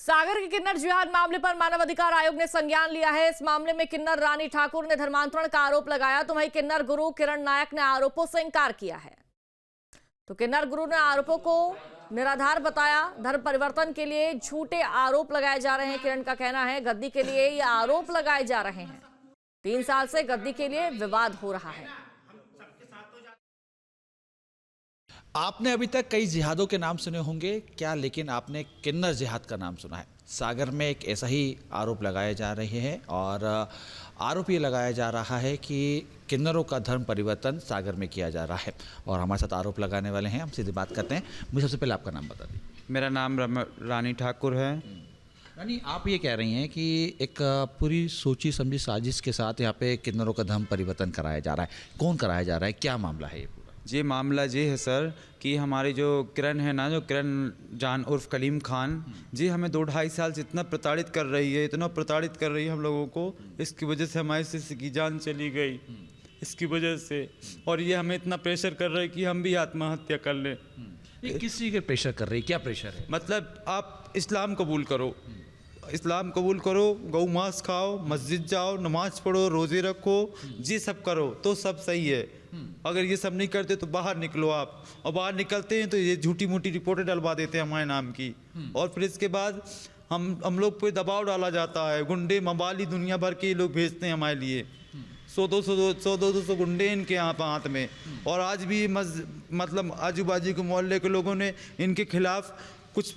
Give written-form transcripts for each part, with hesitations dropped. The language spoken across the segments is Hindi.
सागर के किन्नर जिहाद मामले पर मानवाधिकार आयोग ने संज्ञान लिया है। इस मामले में किन्नर रानी ठाकुर ने धर्मांतरण का आरोप लगाया, तो वहीं किन्नर गुरु किरण नायक ने आरोपों से इंकार किया है। तो किन्नर गुरु ने आरोपों को निराधार बताया। धर्म परिवर्तन के लिए झूठे आरोप लगाए जा रहे हैं। किरण का कहना है गद्दी के लिए ये आरोप लगाए जा रहे हैं। 3 साल से गद्दी के लिए विवाद हो रहा है। आपने अभी तक कई जिहादों के नाम सुने होंगे क्या, लेकिन आपने किन्नर जिहाद का नाम सुना है। सागर में एक ऐसा ही आरोप लगाए जा रहे हैं और आरोप ये लगाया जा रहा है कि किन्नरों का धर्म परिवर्तन सागर में किया जा रहा है। और हमारे साथ आरोप लगाने वाले हैं, हम सीधी बात करते हैं। मुझे सबसे पहले आपका नाम बता दीजिए। मेरा नाम रानी ठाकुर है। रानी, आप ये कह रही हैं कि एक पूरी सोची समझी साजिश के साथ यहाँ पे किन्नरों का धर्म परिवर्तन कराया जा रहा है। कौन कराया जा रहा है, क्या मामला है ये पूरा? जी मामला ये है सर कि हमारी जो किरण है ना, जो किरण जान उर्फ कलीम खान जी, हमें 2-2.5 साल से इतना प्रताड़ित कर रही है, इतना प्रताड़ित कर रही है हम लोगों को। इसकी वजह से हमारी सिस्टर की जान चली गई, इसकी वजह से। और ये हमें इतना प्रेशर कर रहा है कि हम भी आत्महत्या कर लें। ये किस चीज़ के प्रेशर कर रही है, क्या प्रेशर है? मतलब आप इस्लाम कबूल करो, इस्लाम कबूल करो, गौ मांस खाओ, मस्जिद जाओ, नमाज पढ़ो, रोज़े रखो, जी सब करो तो सब सही है। अगर ये सब नहीं करते तो बाहर निकलो आप। और बाहर निकलते हैं तो ये झूठी मूठी रिपोर्टें डलवा देते हैं हमारे नाम की। और फिर इसके बाद हम लोग पे दबाव डाला जाता है। गुंडे मवाली दुनिया भर के लोग भेजते हैं हमारे लिए। 100-200 गुंडे इनके यहाँ पर हाथ में। और आज भी मतलब आजू बाजू के मोहल्ले के लोगों ने इनके खिलाफ कुछ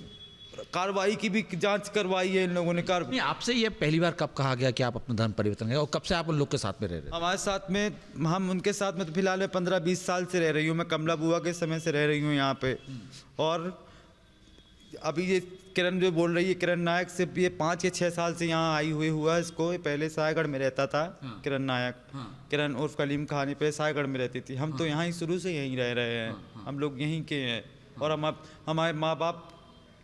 कार्रवाई की भी जांच करवाई है इन लोगों ने। नहीं, आपसे ये पहली बार कब कहा गया कि आप अपना धर्म परिवर्तन करें, और कब से आप उन लोग के साथ में रह रहे हैं? हमारे साथ में, हम उनके साथ में तो फिलहाल 15-20 साल से रह रही हूँ। मैं कमला बुआ के समय से रह रही हूँ यहाँ पे। और अभी ये किरण जो बोल रही है, किरण नायक, से ये 5 या 6 साल से यहाँ आई हुआ है इसको। पहले सायगढ़ में रहता था। किरण नायक, किरण उर्फ कलीम खान पे सायगढ़ में रहती थी। हम तो यहाँ ही शुरू से यहीं रह रहे हैं। हम लोग यहीं के हैं। और हम अब हमारे माँ बाप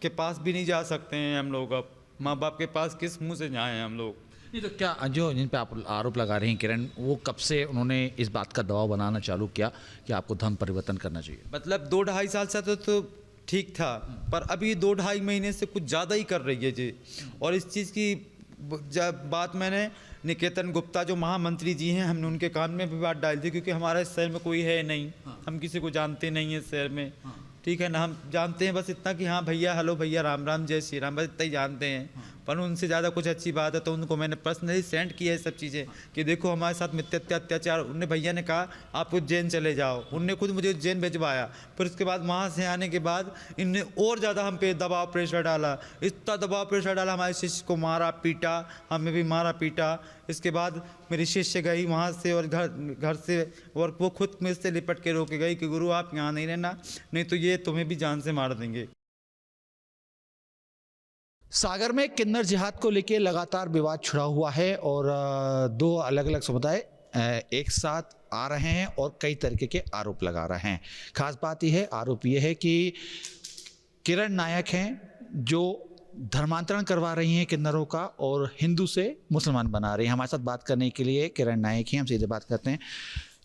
के पास भी नहीं जा सकते हैं हम लोग। अब माँ बाप के पास किस मुंह से जाएं हम लोग? नहीं तो क्या जो जिन पे आप आरोप लगा रही हैं किरण, वो कब से उन्होंने इस बात का दबाव बनाना चालू किया कि आपको धर्म परिवर्तन करना चाहिए? मतलब 2-2.5 साल से तो ठीक था, पर अभी 2-2.5 महीने से कुछ ज़्यादा ही कर रही है जी। और इस चीज़ की जब बात मैंने निकेतन गुप्ता जो महामंत्री जी हैं, हमने उनके कान में भी बात डाली थी। क्योंकि हमारे शहर में कोई है नहीं, हम किसी को जानते नहीं है शहर में, ठीक है ना। हम जानते हैं बस इतना कि हाँ भैया, हेलो भैया, राम राम, जय श्री राम, बस इतना ही जानते हैं। पर उनसे ज़्यादा कुछ अच्छी बात है तो उनको मैंने पर्सनली सेंड किया है सब चीज़ें कि देखो हमारे साथ मिथ्या अत्याचार। उनने भैया ने कहा आप उज्जैन चले जाओ, उनने खुद मुझे उज्जैन भिजवाया। फिर उसके बाद वहाँ से आने के बाद इनने और ज़्यादा हम पे दबाव प्रेशर डाला, इतना दबाव प्रेशर डाला, हमारे शिष्य को मारा पीटा, हमें भी मारा पीटा। इसके बाद मेरी शिष्य गई वहाँ से और घर से, और वो खुद में से लिपट के रोके गई कि गुरु आप यहाँ नहीं रहना, नहीं तो ये तुम्हें भी जान से मार देंगे। सागर में किन्नर जिहाद को लेकर लगातार विवाद छिड़ा हुआ है और 2 अलग अलग समुदाय एक साथ आ रहे हैं और कई तरीके के आरोप लगा रहे हैं। खास बात यह है, आरोप यह है कि किरण नायक हैं जो धर्मांतरण करवा रही हैं किन्नरों का और हिंदू से मुसलमान बना रही हैं। हमारे साथ बात करने के लिए किरण नायक ही, हम सीधे बात करते हैं।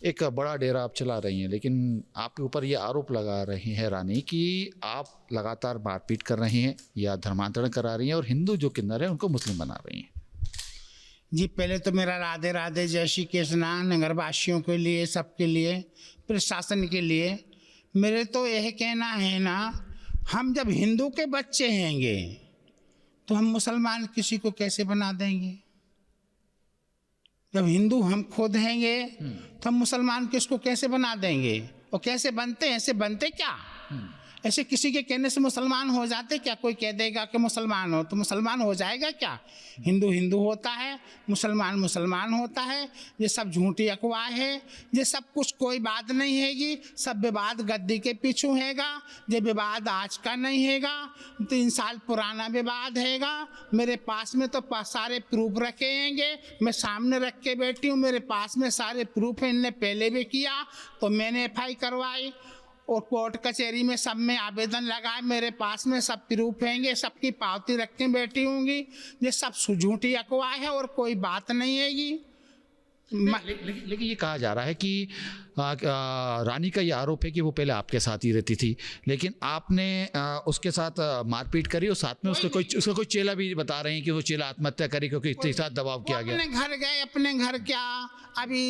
एक बड़ा डेरा आप चला रही हैं, लेकिन आपके ऊपर ये आरोप लगा रही हैं रानी कि आप लगातार मारपीट कर रही हैं या धर्मांतरण करा रही हैं और हिंदू जो किन्नर हैं उनको मुस्लिम बना रही हैं। जी पहले तो मेरा राधे राधे, जय श्री कृष्णा नगरवासियों के लिए, सबके लिए, प्रशासन के लिए। मेरे तो यह कहना है ना, हम जब हिंदू के बच्चे हैंगे तो हम मुसलमान किसी को कैसे बना देंगे? जब हिंदू हम खुद हैंगे तो हम मुसलमान किसको कैसे बना देंगे? और कैसे बनते हैं? ऐसे बनते क्या? ऐसे किसी के कहने से मुसलमान हो जाते क्या? कोई कह देगा कि मुसलमान हो तो मुसलमान हो जाएगा क्या? हिंदू हिंदू होता है, मुसलमान मुसलमान होता है। ये सब झूठी अफवाह है, ये सब कुछ कोई बात नहीं हैगी। सब विवाद गद्दी के पीछू हैगा। ये विवाद आज का नहीं हैगा, 3 साल पुराना विवाद हैगा। मेरे पास में तो सारे प्रूफ रखे हैंगे, मैं सामने रख के बैठी हूँ, मेरे पास में सारे प्रूफ है। इनने पहले भी किया तो मैंने FI करवाई और कोर्ट कचहरी में सब में आवेदन लगाए। मेरे पास में सब प्रूफ हैंगे, सबकी पावती रख के बैठी होंगी। ये सब झूठी अफवाह है और कोई बात नहीं हैगी। लेकिन ये कहा जा रहा है कि रानी का ये आरोप है कि वो पहले आपके साथ ही रहती थी, लेकिन आपने उसके साथ मारपीट करी और साथ में उसका कोई चेला भी बता रहे हैं कि वो चेला आत्महत्या करी क्योंकि इसके साथ दबाव किया गया। अपने घर क्या, अभी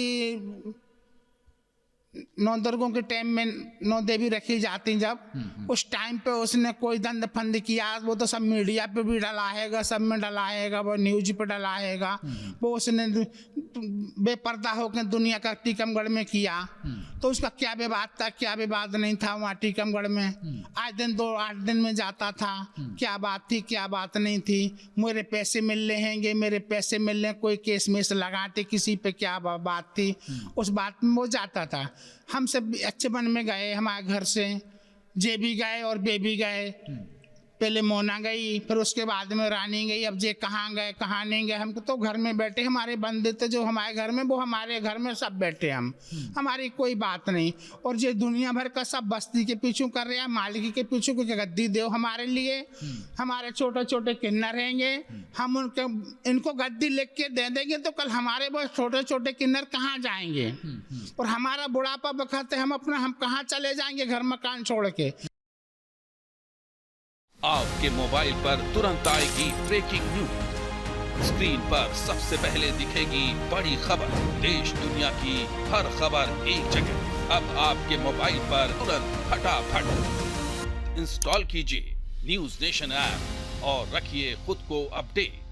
नौ दुर्गों के टाइम में नौ देवी रखी जाती, जब उस टाइम पे उसने कोई दंड फंद किया, वो तो सब मीडिया पे भी डलाएगा, सब में डलाएगा, वो न्यूज पे डलाएगा। वो उसने बेपर्दा होकर दुनिया का टीकमगढ़ में किया, तो उसका क्या विवाद था, क्या विवाद नहीं था वहाँ टीकमगढ़ में। आज दिन 2-8 दिन में जाता था, क्या बात थी क्या बात नहीं थी, मेरे पैसे मिल रहे हैं, मेरे पैसे मिल रहे, कोई केस में से लगाते किसी पे, क्या बात थी, उस बात में वो जाता था। हम सब अच्छे मन में गए, हमारे घर से जे भी गए और बेबी गए, पहले मोना गई, फिर उसके बाद में रानी गई। अब जे कहाँ गए कहाँ नहीं गए, हमको तो घर में बैठे, हमारे बंदे थे जो हमारे घर में, वो हमारे घर में सब बैठे हम, हमारी कोई बात नहीं। और जो दुनिया भर का सब बस्ती के पीछू कर रहे हैं, मालिकी के पीछू को गद्दी दो हमारे लिए, हमारे छोटे छोटे किन्नर रहेंगे, हम उनके इनको गद्दी लिख के दे देंगे तो कल हमारे वो छोटे छोटे किन्नर कहाँ जाएंगे, और हमारा बुढ़ापा बखत है, हम कहाँ चले जाएंगे घर मकान छोड़ के। आपके मोबाइल पर तुरंत आएगी ब्रेकिंग न्यूज, स्क्रीन पर सबसे पहले दिखेगी बड़ी खबर, देश दुनिया की हर खबर एक जगह। अब आपके मोबाइल पर तुरंत फटाफट इंस्टॉल कीजिए न्यूज नेशन ऐप और रखिए खुद को अपडेट।